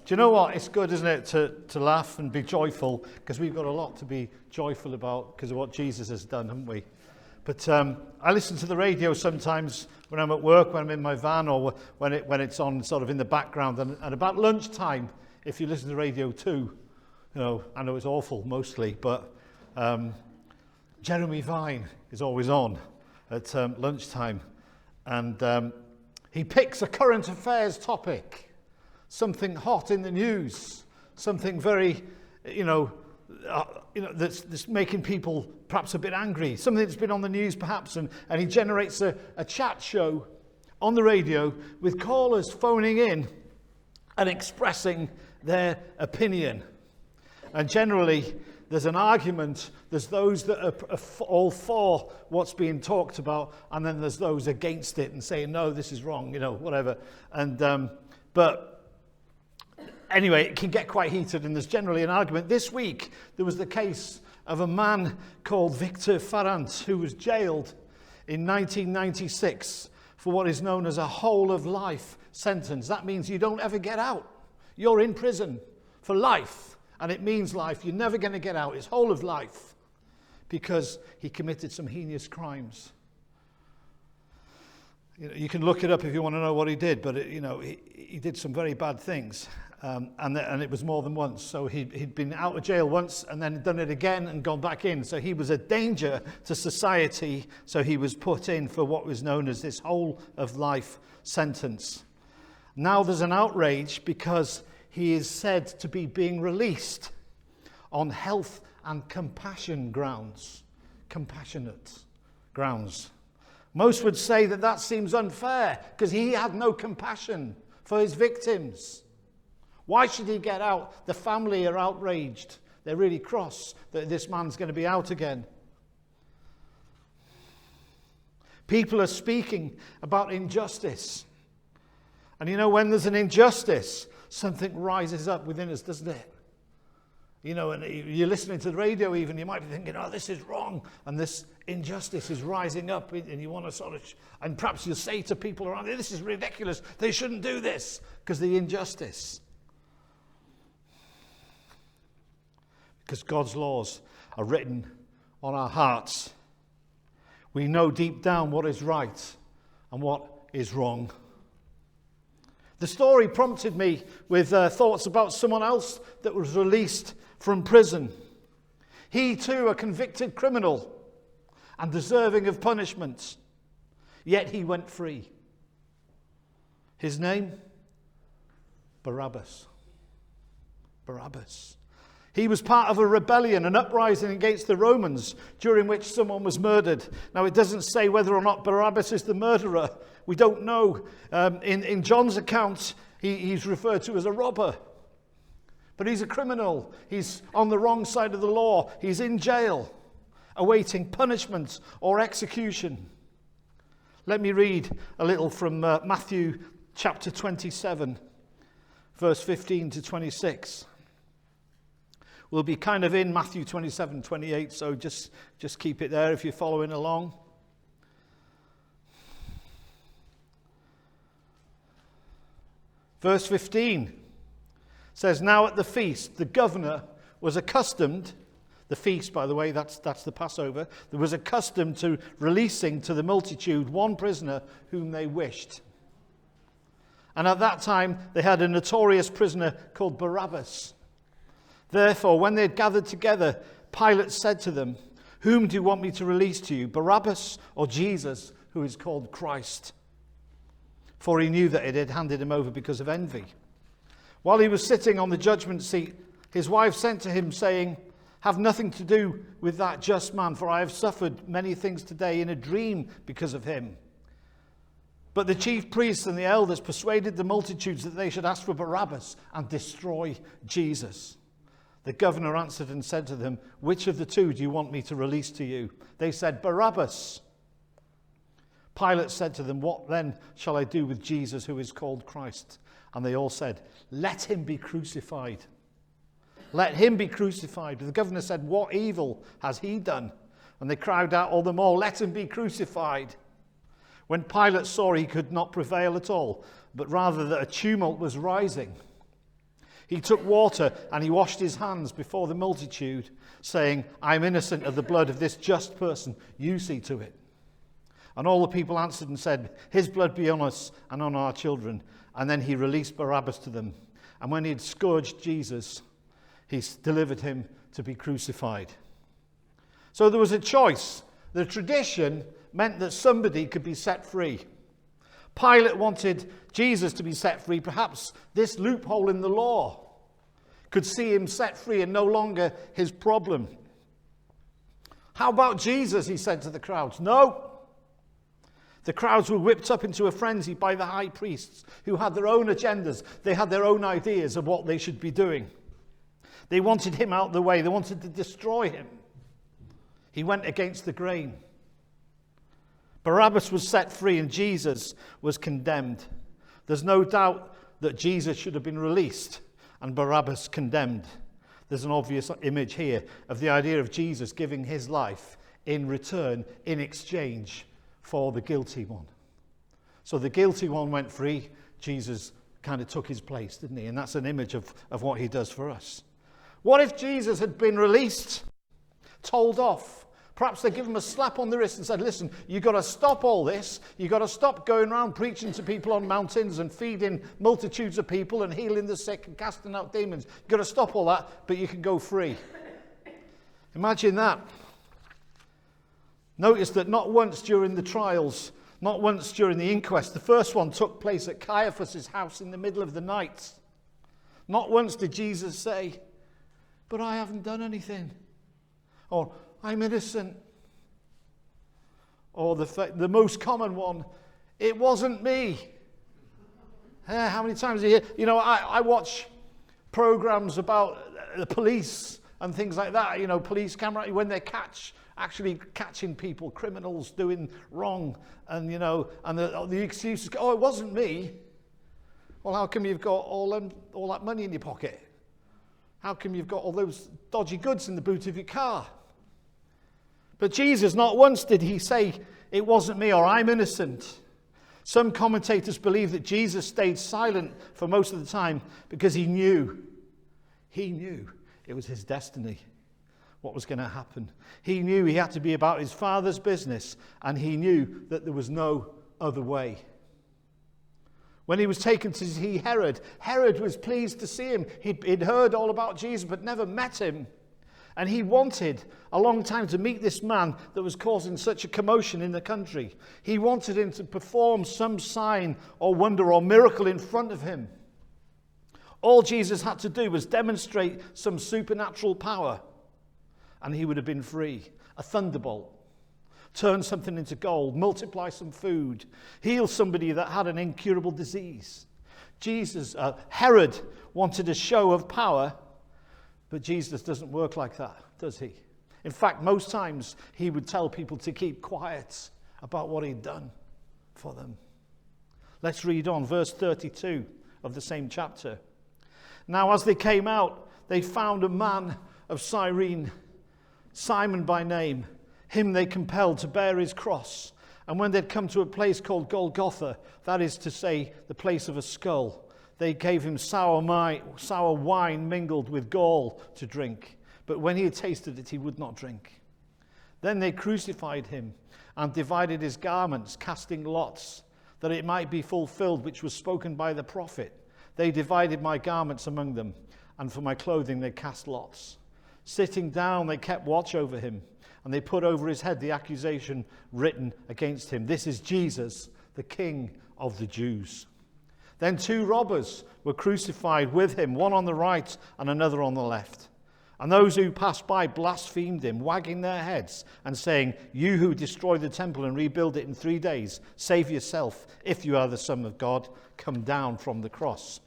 Do you know what? It's good, isn't it, to laugh and be joyful, because we've got a lot to be joyful about because of what Jesus has done, haven't we? But I listen to the radio sometimes when I'm at work, when I'm in my van, or when it's on sort of in the background. And about lunchtime, if you listen to the radio too, I know it's awful mostly, but Jeremy Vine is always on at lunchtime. And he picks a current affairs topic, something hot in the news, something very, that's making people perhaps a bit angry, something that's been on the news perhaps, and he generates a chat show on the radio with callers phoning in and expressing their opinion. And generally, there's an argument. There's those that are all for what's being talked about, and then there's those against it and saying, no, this is wrong, whatever. And but anyway, it can get quite heated, and there's generally an argument. This week, there was the case of a man called Victor Farrant, who was jailed in 1996 for what is known as a whole-of-life sentence. That means you don't ever get out. You're in prison for life, and it means life. You're never going to get out. It's whole of life because he committed some heinous crimes. You can look it up if you want to know what he did, but he did some very bad things, and it was more than once. So he'd been out of jail once and then done it again and gone back in. So he was a danger to society. So he was put in for what was known as this whole of life sentence. Now there's an outrage because he is said to be being released on health and compassionate grounds. Most would say that seems unfair because he had no compassion for his victims. Why should he get out? The family are outraged. They're really cross that this man's going to be out again. People are speaking about injustice. And when there's an injustice, something rises up within us, doesn't it? And you're listening to the radio even, you might be thinking, oh, this is wrong. And this injustice is rising up, and you want to and perhaps you'll say to people around you, this is ridiculous. They shouldn't do this because the injustice. Because God's laws are written on our hearts. We know deep down what is right and what is wrong. The story prompted me with thoughts about someone else that was released from prison. He too, a convicted criminal and deserving of punishment, yet he went free. His name? Barabbas. He was part of a rebellion, an uprising against the Romans, during which someone was murdered. Now, it doesn't say whether or not Barabbas is the murderer. We don't know. In John's account, he's referred to as a robber. But he's a criminal. He's on the wrong side of the law. He's in jail, awaiting punishment or execution. Let me read a little from Matthew chapter 27, verse 15 to 26. We'll be kind of in Matthew 27, 28, so just keep it there if you're following along. Verse 15 says, now at the feast, the governor was accustomed, the feast, by the way, that's the Passover, there was accustomed to releasing to the multitude one prisoner whom they wished. And at that time, they had a notorious prisoner called Barabbas. Therefore, when they had gathered together, Pilate said to them, whom do you want me to release to you, Barabbas or Jesus, who is called Christ? For he knew that it had handed him over because of envy. While he was sitting on the judgment seat, his wife sent to him, saying, have nothing to do with that just man, for I have suffered many things today in a dream because of him. But the chief priests and the elders persuaded the multitudes that they should ask for Barabbas and destroy Jesus. The governor answered and said to them, which of the two do you want me to release to you? They said, Barabbas. Pilate said to them, what then shall I do with Jesus who is called Christ? And they all said, let him be crucified. Let him be crucified. The governor said, what evil has he done? And they cried out all the more, let him be crucified. When Pilate saw he could not prevail at all, but rather that a tumult was rising, He took water and he washed his hands before the multitude, saying, I'm innocent of the blood of this just person. You see to it. And all the people answered and said, his blood be on us and on our children. And then he released Barabbas to them. And when he had scourged Jesus, he delivered him to be crucified. So there was a choice. The tradition meant that somebody could be set free. Pilate wanted Jesus to be set free. Perhaps this loophole in the law could see him set free and no longer his problem. How about Jesus, he said to the crowds. No. The crowds were whipped up into a frenzy by the high priests who had their own agendas. They had their own ideas of what they should be doing. They wanted him out of the way. They wanted to destroy him. He went against the grain. Barabbas was set free and Jesus was condemned. There's no doubt that Jesus should have been released and Barabbas condemned. There's an obvious image here of the idea of Jesus giving his life in return, in exchange for the guilty one. So the guilty one went free. Jesus kind of took his place, didn't he? And that's an image of what he does for us. What if Jesus had been released, told off? Perhaps they give him a slap on the wrist and said, listen, you've got to stop all this. You've got to stop going around preaching to people on mountains and feeding multitudes of people and healing the sick and casting out demons. You've got to stop all that, but you can go free. Imagine that. Notice that not once during the trials, not once during the inquest, the first one took place at Caiaphas' house in the middle of the night. Not once did Jesus say, but I haven't done anything. Or, I'm innocent. Or the most common one, it wasn't me. How many times a year? You know, I watch programs about the police and things like that. You know, police camera, when they actually catching people, criminals doing wrong. And, you know, and the excuse is, oh, it wasn't me. Well, how come you've got all that money in your pocket? How come you've got all those dodgy goods in the boot of your car? But Jesus, not once did he say, it wasn't me or I'm innocent. Some commentators believe that Jesus stayed silent for most of the time because he knew it was his destiny, what was going to happen. He knew he had to be about his Father's business, and he knew that there was no other way. When he was taken to see Herod, Herod was pleased to see him. He'd heard all about Jesus but never met him. And he wanted a long time to meet this man that was causing such a commotion in the country. He wanted him to perform some sign or wonder or miracle in front of him. All Jesus had to do was demonstrate some supernatural power, and he would have been free. A thunderbolt. Turn something into gold. Multiply some food. Heal somebody that had an incurable disease. Herod wanted a show of power, but Jesus doesn't work like that, does he? In fact, most times he would tell people to keep quiet about what he'd done for them. Let's read on, verse 32 of the same chapter. Now, as they came out, they found a man of Cyrene, Simon by name. Him they compelled to bear his cross. And when they'd come to a place called Golgotha, that is to say, the place of a skull, they gave him sour wine mingled with gall to drink. But when he had tasted it, he would not drink. Then they crucified him and divided his garments, casting lots, that it might be fulfilled which was spoken by the prophet. They divided my garments among them, and for my clothing they cast lots. Sitting down, they kept watch over him, and they put over his head the accusation written against him. This is Jesus, the King of the Jews. Then 2 robbers were crucified with him, one on the right and another on the left. And those who passed by blasphemed him, wagging their heads and saying, you who destroy the temple and rebuild it in 3 days, save yourself. If you are the Son of God, come down from the cross.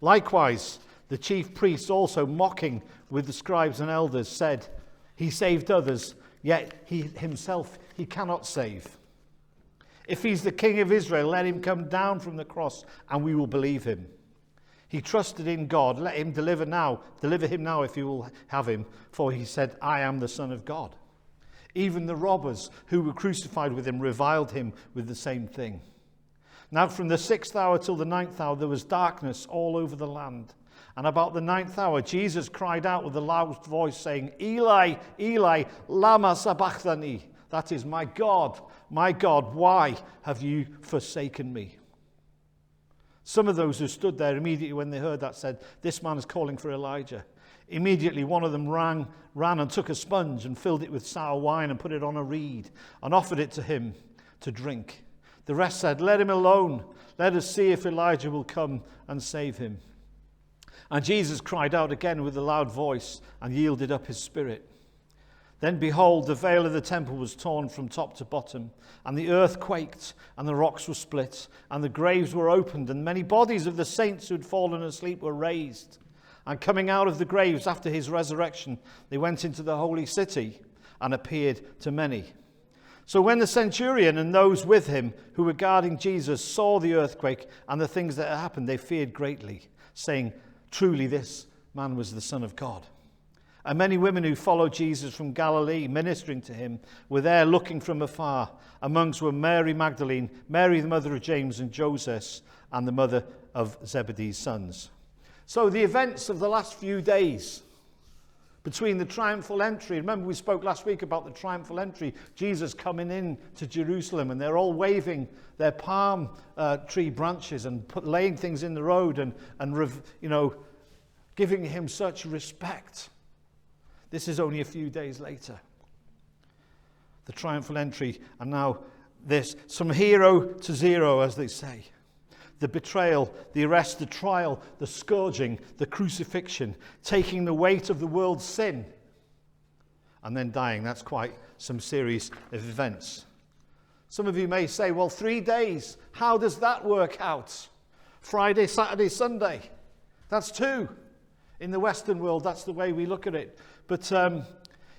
Likewise, the chief priests also, mocking with the scribes and elders, said, he saved others, yet he himself he cannot save. If he's the King of Israel, let him come down from the cross, and we will believe him. He trusted in God. Let him deliver him now if you will have him. For he said, I am the Son of God. Even the robbers who were crucified with him reviled him with the same thing. Now from the 6th hour till the 9th hour there was darkness all over the land. And about the 9th hour, Jesus cried out with a loud voice, saying, Eli, Eli, lama sabachthani. That is, my God, why have you forsaken me? Some of those who stood there immediately when they heard that said, this man is calling for Elijah. Immediately one of them ran and took a sponge and filled it with sour wine and put it on a reed and offered it to him to drink. The rest said, let him alone. Let us see if Elijah will come and save him. And Jesus cried out again with a loud voice and yielded up his spirit. Then behold, the veil of the temple was torn from top to bottom, and the earth quaked, and the rocks were split, and the graves were opened, and many bodies of the saints who had fallen asleep were raised. And coming out of the graves after his resurrection, they went into the holy city and appeared to many. So when the centurion and those with him who were guarding Jesus saw the earthquake and the things that had happened, they feared greatly, saying, truly this man was the Son of God. And many women who followed Jesus from Galilee, ministering to him, were there looking from afar. Amongst were Mary Magdalene, Mary the mother of James and Joseph, and the mother of Zebedee's sons. So the events of the last few days between the triumphal entry, remember we spoke last week about the triumphal entry, Jesus coming in to Jerusalem, and they're all waving their palm tree branches and laying things in the road and giving him such respect. This is only a few days later. The triumphal entry, and now this, from hero to zero, as they say. The betrayal, the arrest, the trial, the scourging, the crucifixion, taking the weight of the world's sin, and then dying. That's quite some series of events. Some of you may say, well, 3 days, how does that work out? Friday, Saturday, Sunday. That's 2. In the Western world, that's the way we look at it. But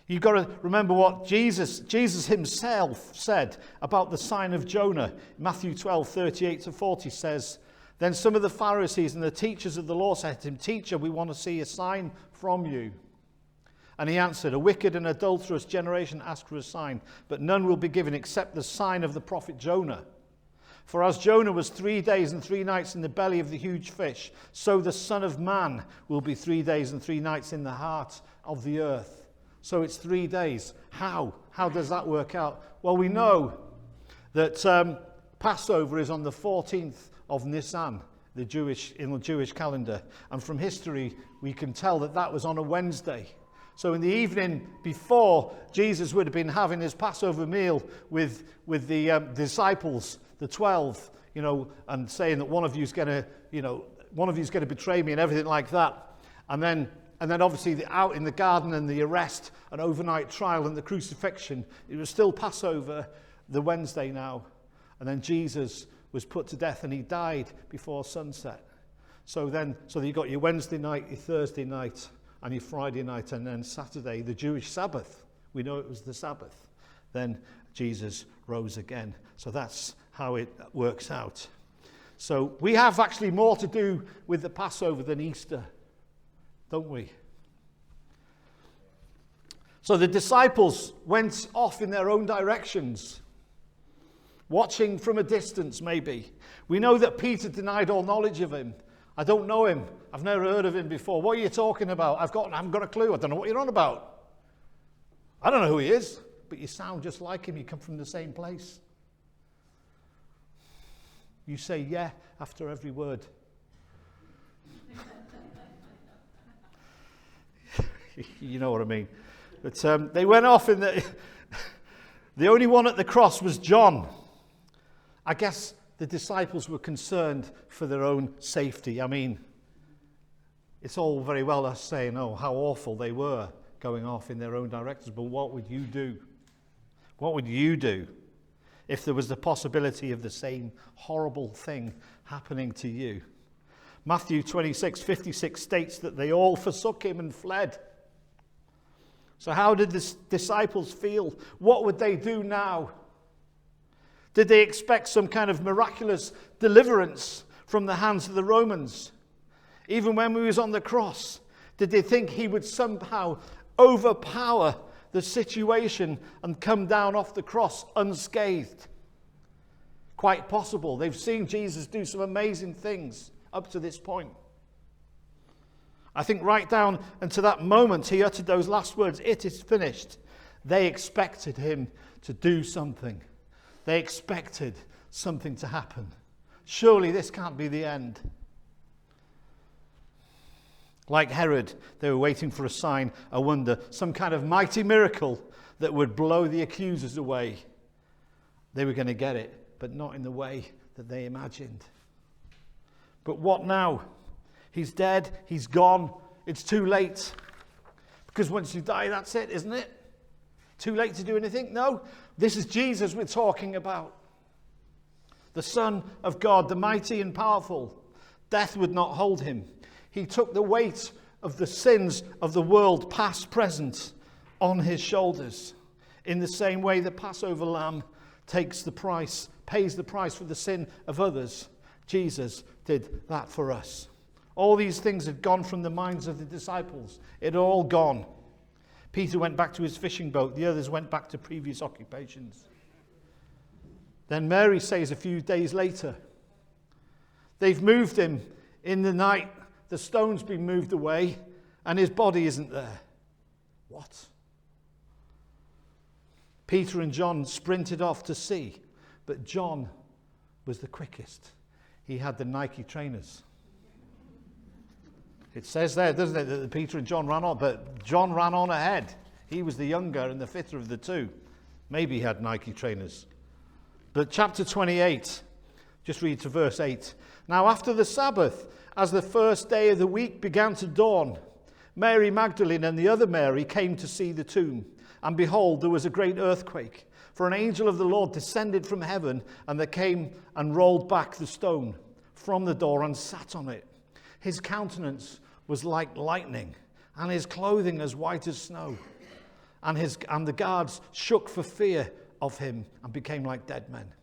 you've got to remember what Jesus himself said about the sign of Jonah. Matthew 12:38-40 says, then some of the Pharisees and the teachers of the law said to him, Teacher, we want to see a sign from you. And he answered, a wicked and adulterous generation asks for a sign, but none will be given except the sign of the prophet Jonah. For as Jonah was 3 days and 3 nights in the belly of the huge fish, so the Son of Man will be 3 days and 3 nights in the heart of the earth. So it's 3 days. How? How does that work out? Well, we know that Passover is on the 14th of Nisan, in the Jewish calendar. And from history, we can tell that that was on a Wednesday. So in the evening before, Jesus would have been having his Passover meal with the disciples, the 12, and saying that one of you's going to betray me and everything like that. And then obviously out in the garden and the arrest, an overnight trial and the crucifixion. It was still Passover, the Wednesday now. And then Jesus was put to death and he died before sunset. So you got your Wednesday night, your Thursday night, and your Friday night, and then Saturday, the Jewish Sabbath. We know it was the Sabbath. Then Jesus rose again. So that's how it works out. So we have actually more to do with the Passover than Easter, don't we? So the disciples went off in their own directions, watching from a distance maybe. We know that Peter denied all knowledge of him. I don't know him. I've never heard of him before. What are you talking about? I haven't got a clue. I don't know what you're on about. I don't know who he is, but you sound just like him. You come from the same place. You say yeah after every word. You know what I mean. But they went off in the only one at the cross was John. I guess the disciples were concerned for their own safety. I mean, it's all very well us saying, oh, how awful they were going off in their own directions, but what would you do? What would you do if there was the possibility of the same horrible thing happening to you? Matthew 26:56 states that they all forsook him and fled. So how did the disciples feel? What would they do now? Did they expect some kind of miraculous deliverance from the hands of the Romans? Even when he was on the cross, did they think he would somehow overpower the situation and come down off the cross unscathed? Quite possible. They've seen Jesus do some amazing things up to this point. I think right down until that moment he uttered those last words, "It is finished," they expected him to do something. They expected something to happen. Surely this can't be the end. Like Herod, they were waiting for a sign, a wonder, some kind of mighty miracle that would blow the accusers away. They were going to get it, but not in the way that they imagined. But what now? He's dead, he's gone, it's too late. Because once you die, that's it, isn't it? Too late to do anything? No, this is Jesus we're talking about. The Son of God, the mighty and powerful. Death would not hold him. He took the weight of the sins of the world, past, present, on his shoulders. In the same way the Passover lamb pays the price for the sin of others, Jesus did that for us. All these things had gone from the minds of the disciples. It had all gone. Peter went back to his fishing boat. The others went back to previous occupations. Then Mary says a few days later, they've moved him in the night. The stone's been moved away and his body isn't there. What? Peter and John sprinted off to see, but John was the quickest. He had the Nike trainers. It says there, doesn't it, that Peter and John ran on, but John ran on ahead. He was the younger and the fitter of the two. Maybe he had Nike trainers. But chapter 28, just read to verse 8. Now after the Sabbath, as the first day of the week began to dawn, Mary Magdalene and the other Mary came to see the tomb. And behold, there was a great earthquake. For an angel of the Lord descended from heaven, and there came and rolled back the stone from the door and sat on it. His countenance was like lightning, and his clothing as white as snow. And the guards shook for fear of him and became like dead men.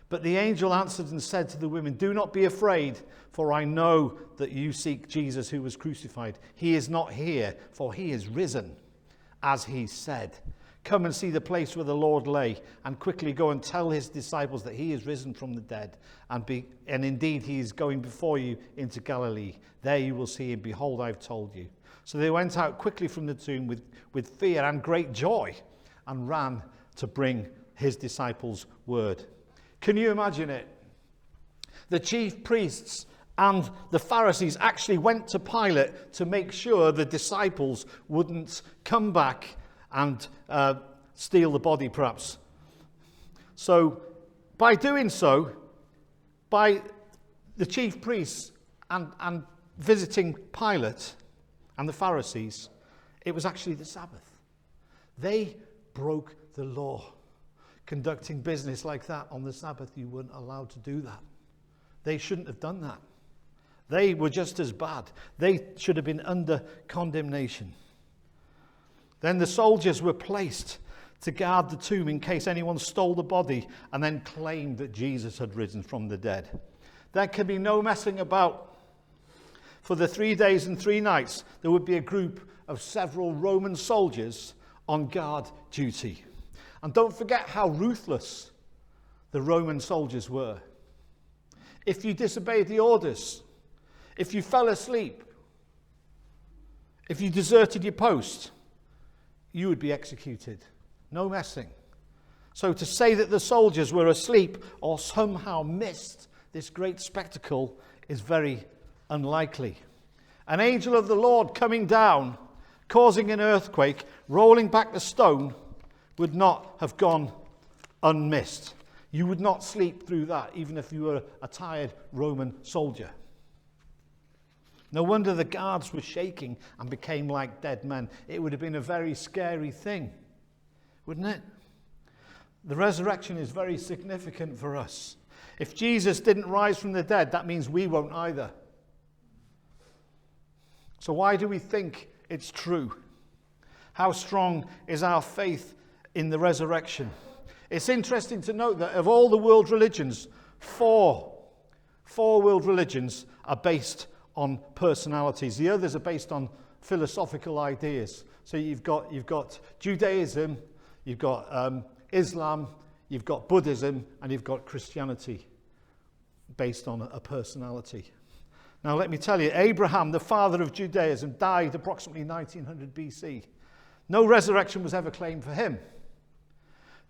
But the angel answered and said to the women, "Do not be afraid, for I know that you seek Jesus who was crucified. He is not here, for he is risen, as he said. Come and see the place where the Lord lay, and quickly go and tell his disciples that he is risen from the dead. And indeed he is going before you into Galilee. There you will see him. Behold, I've told you." So they went out quickly from the tomb with fear and great joy, and ran to bring his disciples word. Can you imagine it? The chief priests and the Pharisees actually went to Pilate to make sure the disciples wouldn't come back and steal the body, perhaps. So, by doing so, by the chief priests and visiting Pilate and the Pharisees, it was actually the Sabbath. They broke the law. Conducting business like that on the Sabbath, you weren't allowed to do that. They shouldn't have done that. They were just as bad. They should have been under condemnation. Then the soldiers were placed to guard the tomb in case anyone stole the body and then claimed that Jesus had risen from the dead. There can be no messing about. For the 3 days and 3 nights, there would be a group of several Roman soldiers on guard duty. And don't forget how ruthless the Roman soldiers were. If you disobeyed the orders, if you fell asleep, if you deserted your post, you would be executed. No messing. So to say that the soldiers were asleep or somehow missed this great spectacle is very unlikely. An angel of the Lord coming down, causing an earthquake, rolling back the stone, would not have gone unmissed. You would not sleep through that, even if you were a tired Roman soldier. No wonder the guards were shaking and became like dead men. It would have been a very scary thing, wouldn't it? The resurrection is very significant for us. If Jesus didn't rise from the dead, that means we won't either. So why do we think it's true? How strong is our faith in the resurrection? It's interesting to note that of all the world religions, four world religions are based on personalities. The others are based on philosophical ideas. So you've got Judaism, you've got Islam, you've got Buddhism, and you've got Christianity based on a personality. Now let me tell you, Abraham, the father of Judaism, died approximately 1900 BC. No resurrection was ever claimed for him.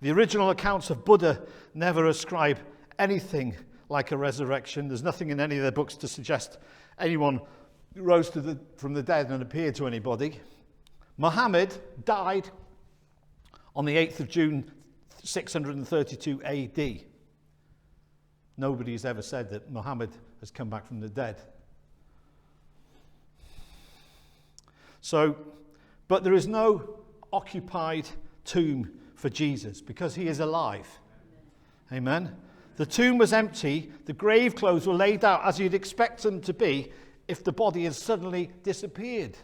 The original accounts of Buddha never ascribe anything like a resurrection. There's nothing in any of their books to suggest anyone rose from the dead and appeared to anybody. Muhammad died on the 8th of June, 632 AD. Nobody's ever said that Muhammad has come back from the dead. But there is no occupied tomb for Jesus because he is alive. Amen. The tomb was empty. The grave clothes were laid out as you'd expect them to be if the body had suddenly disappeared.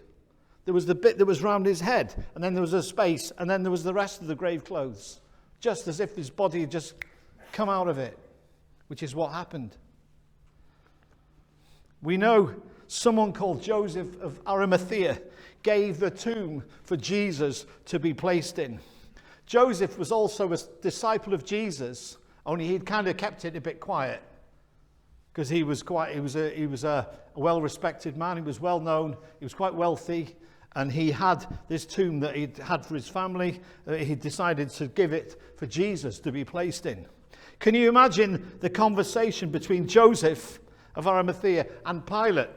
There was the bit that was round his head, and then there was a space, and then there was the rest of the grave clothes, just as if his body had just come out of it, which is what happened. We know someone called Joseph of Arimathea gave the tomb for Jesus to be placed in. Joseph was also a disciple of Jesus, only he'd kind of kept it a bit quiet because he was a well-respected man. He was well known. He was quite wealthy, and he had this tomb that he'd had for his family. He decided to give it for Jesus to be placed in. Can you imagine the conversation between Joseph of Arimathea and Pilate?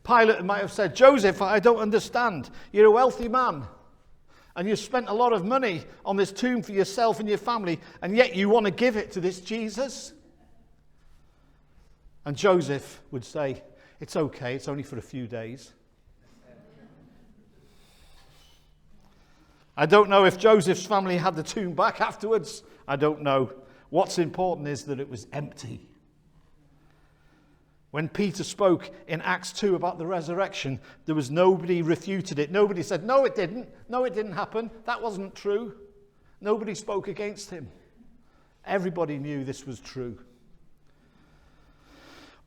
Pilate might have said, "Joseph, I don't understand. You're a wealthy man, and you've spent a lot of money on this tomb for yourself and your family, and yet you want to give it to this Jesus?" And Joseph would say, "It's okay, it's only for a few days." I don't know if Joseph's family had the tomb back afterwards. I don't know. What's important is that it was empty. When Peter spoke in Acts 2 about the resurrection, there was nobody refuted it. Nobody said, "No, it didn't. No, it didn't happen. That wasn't true." Nobody spoke against him. Everybody knew this was true.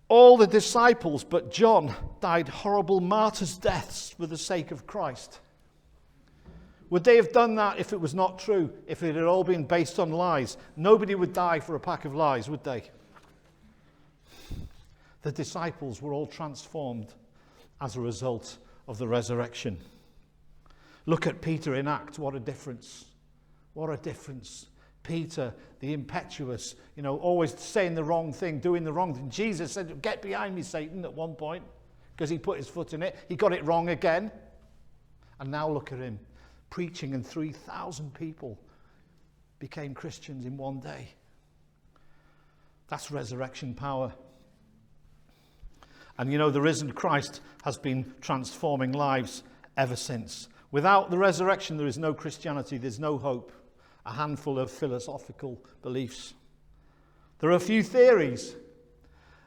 All the disciples but John died horrible martyrs' deaths for the sake of Christ. Would they have done that if it was not true, if it had all been based on lies? Nobody would die for a pack of lies, would they? The disciples were all transformed as a result of the resurrection. Look at Peter in Acts. What a difference. What a difference. Peter, the impetuous, always saying the wrong thing, doing the wrong thing. Jesus said, "Get behind me, Satan," at one point, because he put his foot in it. He got it wrong again. And now look at him, preaching, and 3,000 people became Christians in one day. That's resurrection power. And the risen Christ has been transforming lives ever since. Without the resurrection, there is no Christianity, there's no hope. A handful of philosophical beliefs. There are a few theories,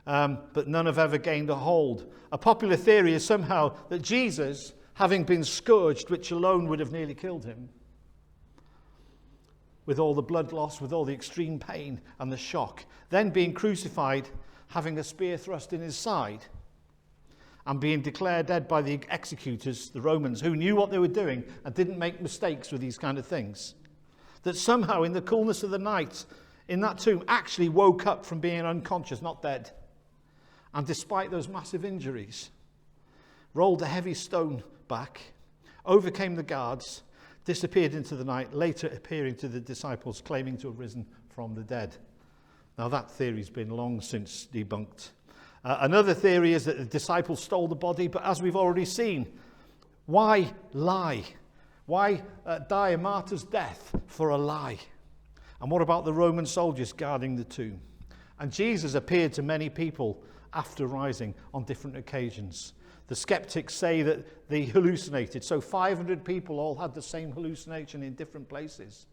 but none have ever gained a hold. A popular theory is somehow that Jesus, having been scourged, which alone would have nearly killed him, with all the blood loss, with all the extreme pain and the shock, then being crucified, having a spear thrust in his side, and being declared dead by the executors, the Romans, who knew what they were doing and didn't make mistakes with these kind of things, that somehow in the coolness of the night in that tomb actually woke up from being unconscious, not dead, and despite those massive injuries, rolled a heavy stone back, overcame the guards, disappeared into the night, later appearing to the disciples, claiming to have risen from the dead. Now that theory's been long since debunked. Another theory is that the disciples stole the body, but as we've already seen, why lie? Why die a martyr's death for a lie? And what about the Roman soldiers guarding the tomb? And Jesus appeared to many people after rising on different occasions. The skeptics say that they hallucinated. So 500 people all had the same hallucination in different places.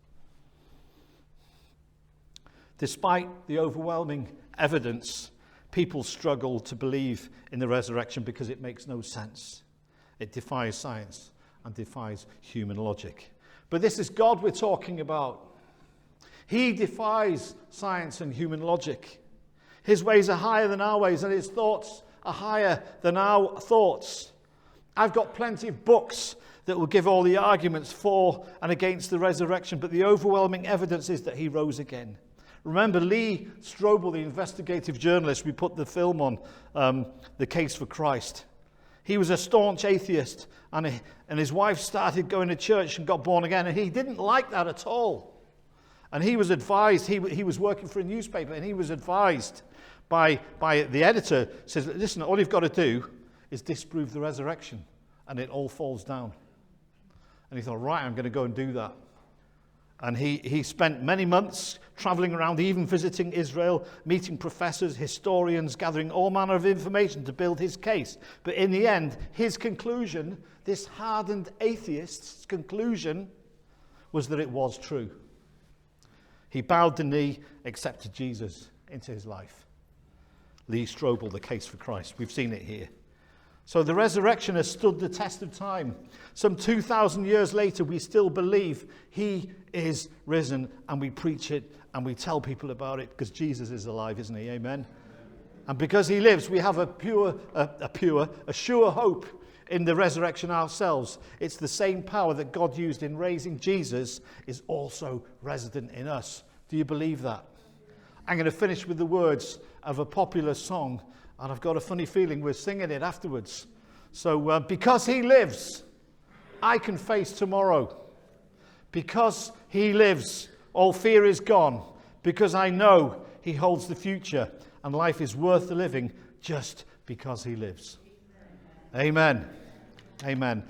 Despite the overwhelming evidence, people struggle to believe in the resurrection because it makes no sense. It defies science and defies human logic. But this is God we're talking about. He defies science and human logic. His ways are higher than our ways, and his thoughts are higher than our thoughts. I've got plenty of books that will give all the arguments for and against the resurrection, but the overwhelming evidence is that he rose again. Remember Lee Strobel, the investigative journalist, we put the film on, The Case for Christ. He was a staunch atheist, and his wife started going to church and got born again, and he didn't like that at all. And he was advised, he was working for a newspaper, and he was advised by the editor, says, listen, all you've got to do is disprove the resurrection, and it all falls down. And he thought, right, I'm going to go and do that. And he spent many months traveling around, even visiting Israel, meeting professors, historians, gathering all manner of information to build his case. But in the end, his conclusion, this hardened atheist's conclusion, was that it was true. He bowed the knee, accepted Jesus into his life. Lee Strobel, The Case for Christ. We've seen it here. So the resurrection has stood the test of time. Some 2,000 years later, we still believe he is risen, and we preach it and we tell people about it because Jesus is alive, isn't he? Amen. And because he lives, we have a sure hope in the resurrection ourselves. It's the same power that God used in raising Jesus is also resident in us. Do you believe that? I'm going to finish with the words of a popular song, and I've got a funny feeling we're singing it afterwards. So, because he lives, I can face tomorrow. Because he lives, all fear is gone. Because I know he holds the future, and life is worth the living just because he lives. Amen. Amen.